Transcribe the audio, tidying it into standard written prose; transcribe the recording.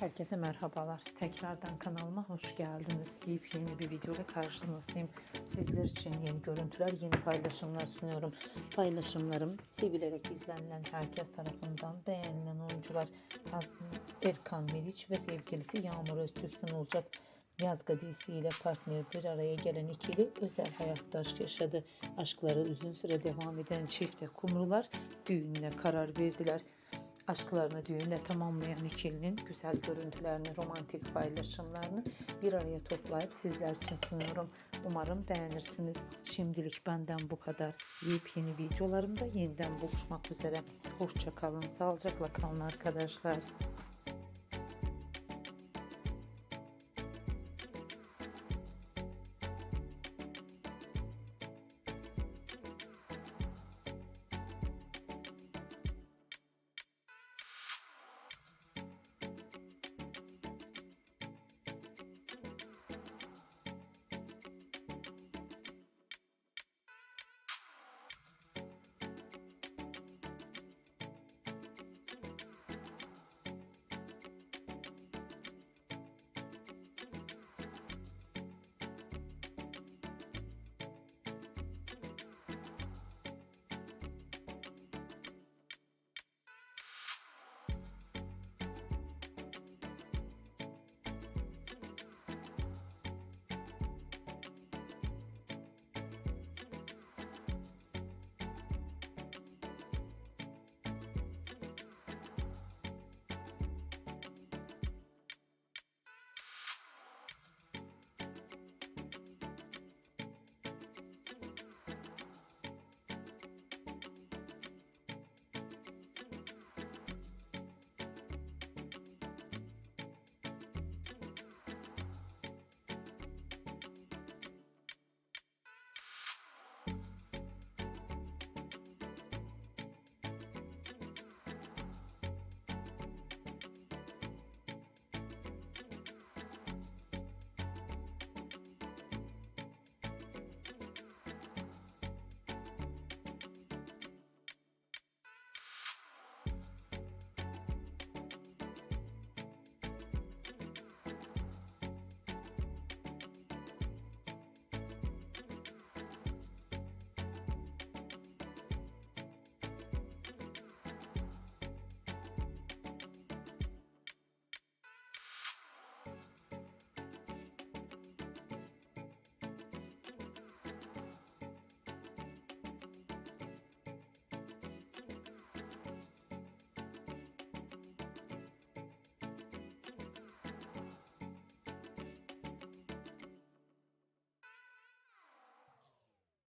Herkese merhabalar. Tekrardan kanalıma hoş geldiniz. Yepyeni bir videoyla karşınızdayım. Sizler için yeni görüntüler, yeni paylaşımlar sunuyorum. Paylaşımlarım sevilerek izlenilen, herkes tarafından beğenilen oyuncular Erkan ve sevgilisi Yağmur Öztürk'ten olacak. Yazgı dizisiyle partner bir araya gelen ikili özel hayatta aşk yaşadı. Aşkları uzun süre devam eden çifte kumrular düğününe karar verdiler. Aşklarını düğünle tamamlayan ikilinin güzel görüntülerini, romantik paylaşımlarını bir araya toplayıp sizler için sunuyorum. Umarım beğenirsiniz. Şimdilik benden bu kadar. Yepyeni videolarımda yeniden buluşmak üzere. Hoşça kalın, sağlıcakla kalın arkadaşlar.